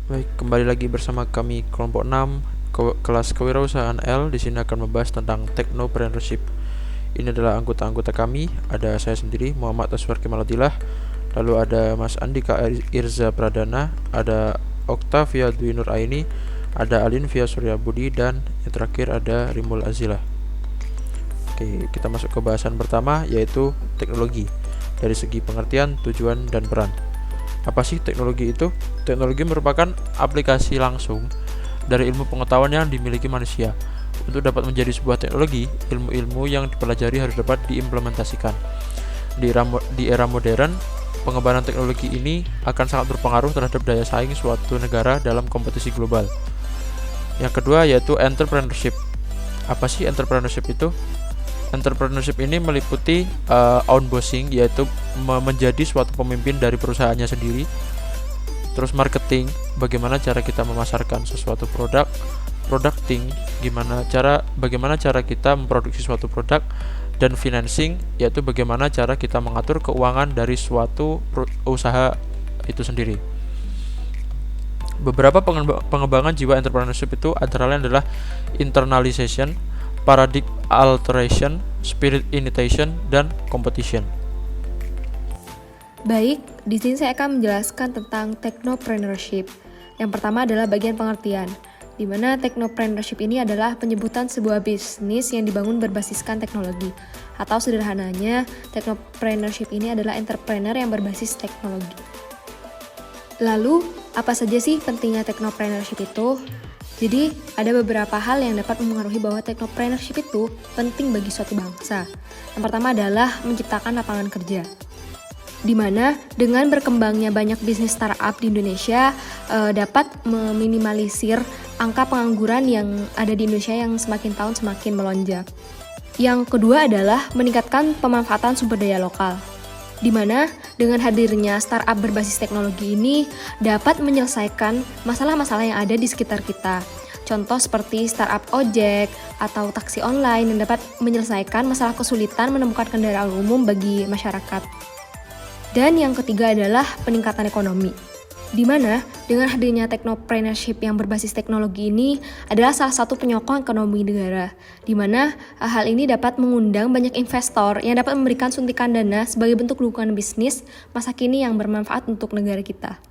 Baik, kembali lagi bersama kami kelompok 6 kelas kewirausahaan L. Di sini akan membahas tentang technopreneurship. Ini adalah anggota-anggota kami. Ada saya sendiri, Muhammad Aswar Kemaladillah. Lalu ada Mas Andika Irza Pradana, ada Oktavia Dwi Nur Aini, ada Alinvia Surya Budi, dan yang terakhir ada Rimul Azilah. Oke, kita masuk ke bahasan pertama, yaitu teknologi dari segi pengertian, tujuan, dan peran. Apa sih teknologi itu? Teknologi merupakan aplikasi langsung dari ilmu pengetahuan yang dimiliki manusia. Untuk dapat menjadi sebuah teknologi, ilmu-ilmu yang dipelajari harus dapat diimplementasikan. Di era modern, pengembangan teknologi ini akan sangat berpengaruh terhadap daya saing suatu negara dalam kompetisi global. Yang kedua yaitu entrepreneurship. Apa sih entrepreneurship itu? Entrepreneurship ini meliputi outbossing, yaitu menjadi suatu pemimpin dari perusahaannya sendiri. Terus marketing, bagaimana cara kita memasarkan sesuatu produk. Producting, bagaimana cara kita memproduksi suatu produk. Dan financing, yaitu bagaimana cara kita mengatur keuangan dari suatu usaha itu sendiri. Beberapa pengembangan jiwa entrepreneurship itu antara lain adalah internalization, paradigm alteration, spirit imitation, dan competition. Baik, di sini saya akan menjelaskan tentang technopreneurship. Yang pertama adalah bagian pengertian, di mana technopreneurship ini adalah penyebutan sebuah bisnis yang dibangun berbasiskan teknologi. Atau sederhananya, technopreneurship ini adalah entrepreneur yang berbasis teknologi. Lalu, apa saja sih pentingnya technopreneurship itu? Jadi, ada beberapa hal yang dapat mempengaruhi bahwa technopreneurship itu penting bagi suatu bangsa. Yang pertama adalah menciptakan lapangan kerja. Di mana dengan berkembangnya banyak bisnis startup di Indonesia dapat meminimalisir angka pengangguran yang ada di Indonesia yang semakin tahun semakin melonjak. Yang kedua adalah meningkatkan pemanfaatan sumber daya lokal. Di mana dengan hadirnya startup berbasis teknologi ini dapat menyelesaikan masalah-masalah yang ada di sekitar kita. Contoh seperti startup ojek atau taksi online yang dapat menyelesaikan masalah kesulitan menemukan kendaraan umum bagi masyarakat. Dan yang ketiga adalah peningkatan ekonomi. Di mana dengan hadirnya technopreneurship yang berbasis teknologi ini adalah salah satu penyokong ekonomi negara, di mana hal ini dapat mengundang banyak investor yang dapat memberikan suntikan dana sebagai bentuk dukungan bisnis masa kini yang bermanfaat untuk negara kita.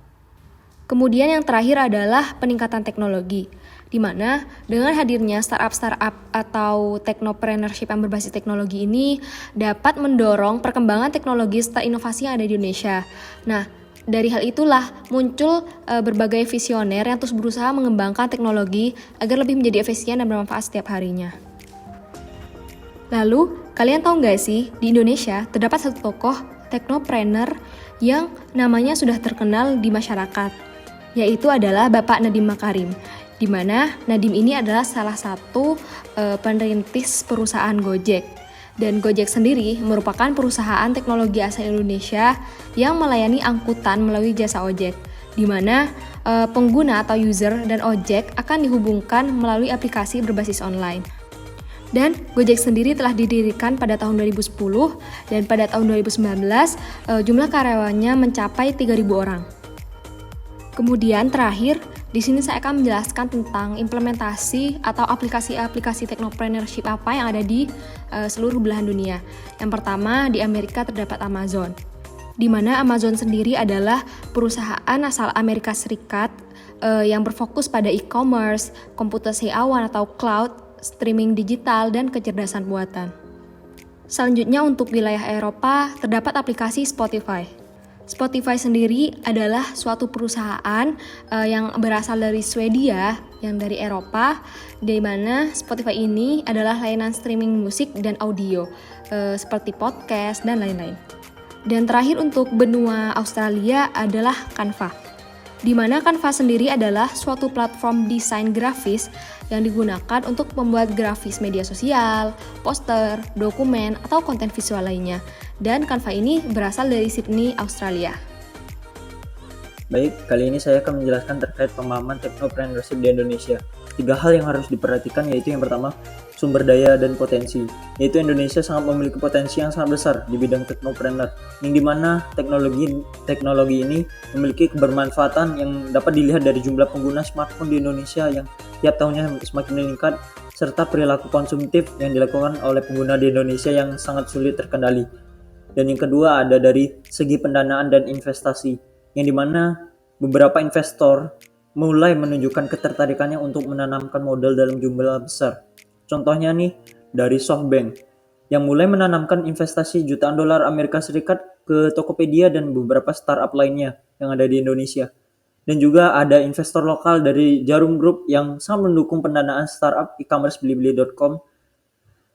Kemudian yang terakhir adalah peningkatan teknologi, di mana dengan hadirnya startup atau technopreneurship yang berbasis teknologi ini dapat mendorong perkembangan teknologi serta inovasi yang ada di Indonesia. Nah, dari hal itulah muncul berbagai visioner yang terus berusaha mengembangkan teknologi agar lebih menjadi efisien dan bermanfaat setiap harinya. Lalu, kalian tahu nggak sih, di Indonesia terdapat satu tokoh teknopreneur yang namanya sudah terkenal di masyarakat, yaitu adalah Bapak Nadiem Makarim, di mana Nadiem ini adalah salah satu perintis perusahaan Gojek. Dan Gojek sendiri merupakan perusahaan teknologi asal Indonesia yang melayani angkutan melalui jasa ojek, di mana pengguna atau user dan ojek akan dihubungkan melalui aplikasi berbasis online. Dan Gojek sendiri telah didirikan pada tahun 2010 dan pada tahun 2019 jumlah karyawannya mencapai 3.000 orang. Kemudian terakhir, di sini saya akan menjelaskan tentang implementasi atau aplikasi-aplikasi technopreneurship apa yang ada di seluruh belahan dunia. Yang pertama, di Amerika terdapat Amazon, di mana Amazon sendiri adalah perusahaan asal Amerika Serikat yang berfokus pada e-commerce, komputasi awan atau cloud, streaming digital, dan kecerdasan buatan. Selanjutnya untuk wilayah Eropa terdapat aplikasi Spotify. Spotify sendiri adalah suatu perusahaan yang berasal dari Swedia, yang dari Eropa, di mana Spotify ini adalah layanan streaming musik dan audio, seperti podcast dan lain-lain. Dan terakhir untuk benua Australia adalah Canva, di mana Canva sendiri adalah suatu platform desain grafis yang digunakan untuk membuat grafis media sosial, poster, dokumen, atau konten visual lainnya. Dan Canva ini berasal dari Sydney, Australia. Baik, kali ini saya akan menjelaskan terkait pemahaman teknopreneurship di Indonesia. 3 hal yang harus diperhatikan yaitu yang pertama, sumber daya dan potensi. Yaitu Indonesia sangat memiliki potensi yang sangat besar di bidang teknopreneur, yang dimana teknologi ini memiliki kebermanfaatan yang dapat dilihat dari jumlah pengguna smartphone di Indonesia yang tiap tahunnya semakin meningkat, serta perilaku konsumtif yang dilakukan oleh pengguna di Indonesia yang sangat sulit terkendali. Dan yang kedua ada dari segi pendanaan dan investasi, yang dimana beberapa investor mulai menunjukkan ketertarikannya untuk menanamkan modal dalam jumlah besar. Contohnya nih dari SoftBank yang mulai menanamkan investasi jutaan dolar Amerika Serikat ke Tokopedia dan beberapa startup lainnya yang ada di Indonesia. Dan juga ada investor lokal dari Jarum Group yang sangat mendukung pendanaan startup e-commerce Blibli.com.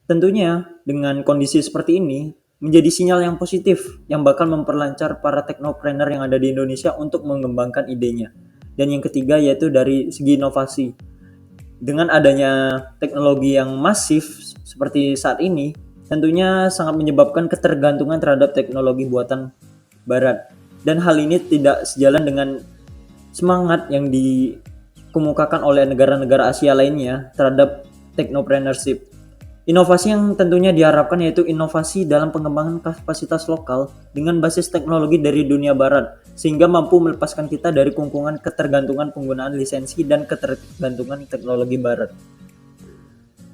Tentunya dengan kondisi seperti ini menjadi sinyal yang positif yang bakal memperlancar para teknopreneur yang ada di Indonesia untuk mengembangkan idenya. Dan yang ketiga yaitu dari segi inovasi. Dengan adanya teknologi yang masif seperti saat ini, tentunya sangat menyebabkan ketergantungan terhadap teknologi buatan barat. Dan hal ini tidak sejalan dengan semangat yang dikemukakan oleh negara-negara Asia lainnya terhadap teknopreneurship. Inovasi yang tentunya diharapkan yaitu inovasi dalam pengembangan kapasitas lokal dengan basis teknologi dari dunia barat, sehingga mampu melepaskan kita dari kungkungan ketergantungan penggunaan lisensi dan ketergantungan teknologi barat.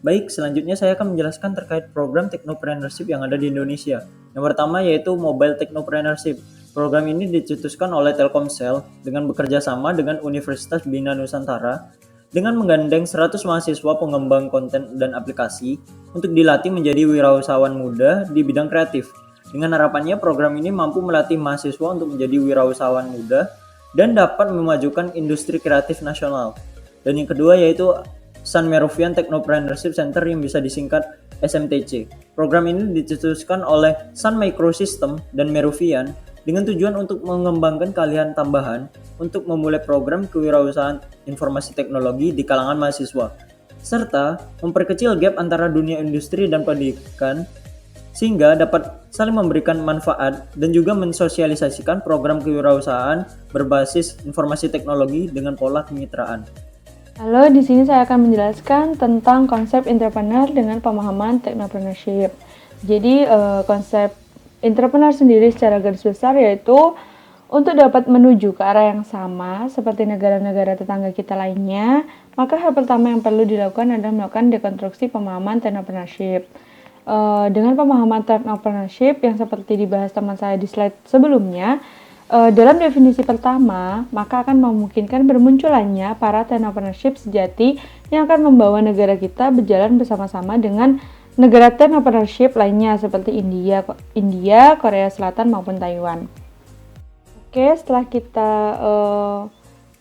Baik, selanjutnya saya akan menjelaskan terkait program teknopreneurship yang ada di Indonesia. Yang pertama yaitu Mobile Technopreneurship. Program ini dicetuskan oleh Telkomsel dengan bekerja sama dengan Universitas Bina Nusantara dengan menggandeng 100 mahasiswa pengembang konten dan aplikasi untuk dilatih menjadi wirausahawan muda di bidang kreatif. Dengan harapannya program ini mampu melatih mahasiswa untuk menjadi wirausahawan muda dan dapat memajukan industri kreatif nasional. Dan yang kedua yaitu Sun Meruvian Technopreneurship Center yang bisa disingkat SMTC. Program ini dicetuskan oleh Sun Microsystem dan Meruvian dengan tujuan untuk mengembangkan keahlian tambahan untuk memulai program kewirausahaan informasi teknologi di kalangan mahasiswa, serta memperkecil gap antara dunia industri dan pendidikan sehingga dapat saling memberikan manfaat dan juga mensosialisasikan program kewirausahaan berbasis informasi teknologi dengan pola kemitraan. Halo, di sini saya akan menjelaskan tentang konsep entrepreneur dengan pemahaman technopreneurship. Jadi, konsep entrepreneur sendiri secara garis besar yaitu untuk dapat menuju ke arah yang sama seperti negara-negara tetangga kita lainnya, maka hal pertama yang perlu dilakukan adalah melakukan dekonstruksi pemahaman technopreneurship. Dengan pemahaman technopreneurship yang seperti dibahas teman saya di slide sebelumnya, dalam definisi pertama, maka akan memungkinkan bermunculannya para technopreneurship sejati yang akan membawa negara kita berjalan bersama-sama dengan negara technopreneurship lainnya seperti India, Korea Selatan maupun Taiwan. Oke, setelah kita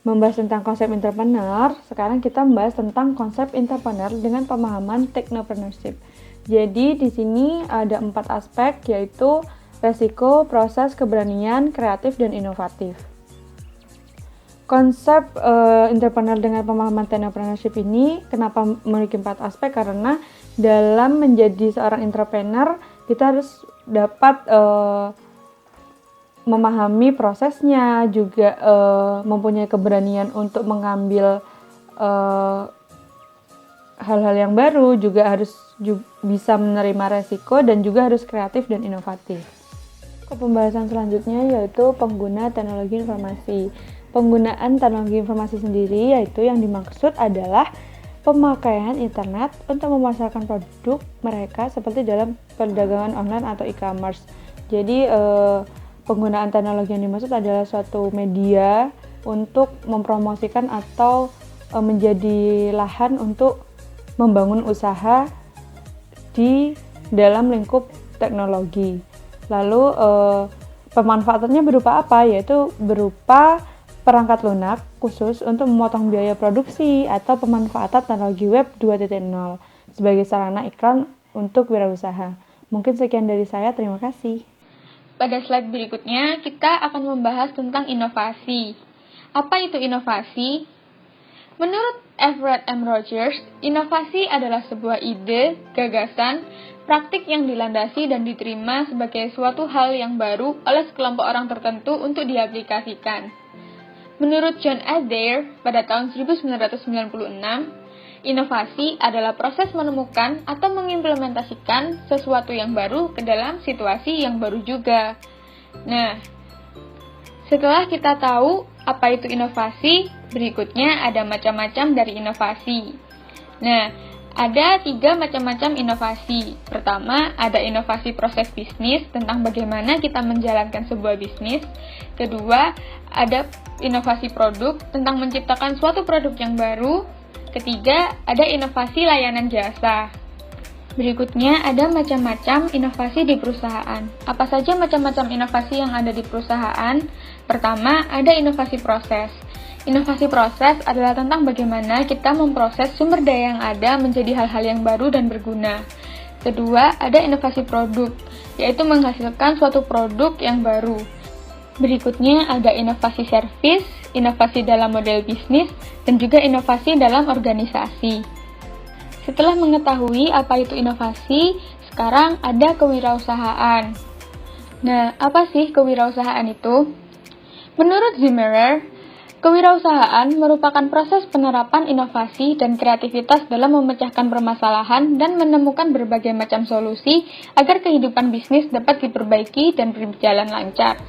membahas tentang konsep entrepreneur, sekarang kita membahas tentang konsep entrepreneur dengan pemahaman technopreneurship. Jadi di sini ada 4 aspek yaitu resiko, proses, keberanian, kreatif, dan inovatif. Konsep entrepreneur dengan pemahaman technopreneurship ini kenapa memiliki 4 aspek? Karena dalam menjadi seorang entrepreneur kita harus dapat memahami prosesnya, juga mempunyai keberanian untuk mengambil hal-hal yang baru, juga harus bisa menerima resiko dan juga harus kreatif dan inovatif. Ke pembahasan selanjutnya yaitu pengguna teknologi informasi. Penggunaan teknologi informasi sendiri yaitu yang dimaksud adalah pemakaian internet untuk memasarkan produk mereka seperti dalam perdagangan online atau e-commerce. Jadi penggunaan teknologi yang dimaksud adalah suatu media untuk mempromosikan atau menjadi lahan untuk membangun usaha di dalam lingkup teknologi. Lalu pemanfaatannya berupa apa? Yaitu berupa perangkat lunak khusus untuk memotong biaya produksi atau pemanfaatan teknologi web 2.0 sebagai sarana iklan untuk wirausaha. Mungkin sekian dari saya, terima kasih. Pada slide berikutnya, kita akan membahas tentang inovasi. Apa itu inovasi? Menurut Everett M. Rogers, inovasi adalah sebuah ide, gagasan, praktik yang dilandasi dan diterima sebagai suatu hal yang baru oleh sekelompok orang tertentu untuk diaplikasikan. Menurut John Adair pada tahun 1996, inovasi adalah proses menemukan atau mengimplementasikan sesuatu yang baru ke dalam situasi yang baru juga. Nah, setelah kita tahu apa itu inovasi, berikutnya ada macam-macam dari inovasi. Nah, ada 3 macam-macam inovasi. Pertama, ada inovasi proses bisnis tentang bagaimana kita menjalankan sebuah bisnis. Kedua, ada inovasi produk tentang menciptakan suatu produk yang baru. Ketiga, ada inovasi layanan jasa. Berikutnya, ada macam-macam inovasi di perusahaan. Apa saja macam-macam inovasi yang ada di perusahaan? Pertama, ada inovasi proses. Inovasi proses adalah tentang bagaimana kita memproses sumber daya yang ada menjadi hal-hal yang baru dan berguna. Kedua, ada inovasi produk, yaitu menghasilkan suatu produk yang baru. Berikutnya ada inovasi servis, inovasi dalam model bisnis, dan juga inovasi dalam organisasi. Setelah mengetahui apa itu inovasi, sekarang ada kewirausahaan. Nah, apa sih kewirausahaan itu? Menurut Zimmerer, kewirausahaan merupakan proses penerapan inovasi dan kreativitas dalam memecahkan permasalahan dan menemukan berbagai macam solusi agar kehidupan bisnis dapat diperbaiki dan berjalan lancar.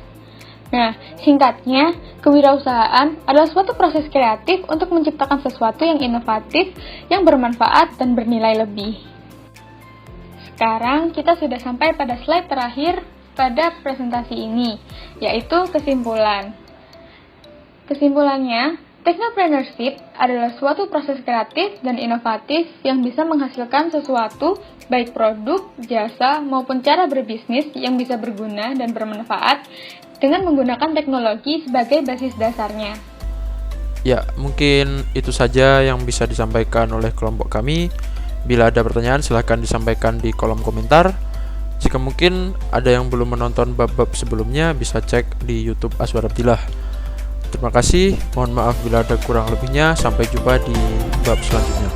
Nah, singkatnya, kewirausahaan adalah suatu proses kreatif untuk menciptakan sesuatu yang inovatif, yang bermanfaat dan bernilai lebih. Sekarang kita sudah sampai pada slide terakhir pada presentasi ini, yaitu kesimpulan. Kesimpulannya, technopreneurship adalah suatu proses kreatif dan inovatif yang bisa menghasilkan sesuatu, baik produk, jasa, maupun cara berbisnis yang bisa berguna dan bermanfaat dengan menggunakan teknologi sebagai basis dasarnya. Ya, mungkin itu saja yang bisa disampaikan oleh kelompok kami. Bila ada pertanyaan, silahkan disampaikan di kolom komentar. Jika mungkin ada yang belum menonton bab-bab sebelumnya, bisa cek di YouTube Aswar Abdillah. Terima kasih, mohon maaf bila ada kurang lebihnya. Sampai jumpa di bab selanjutnya.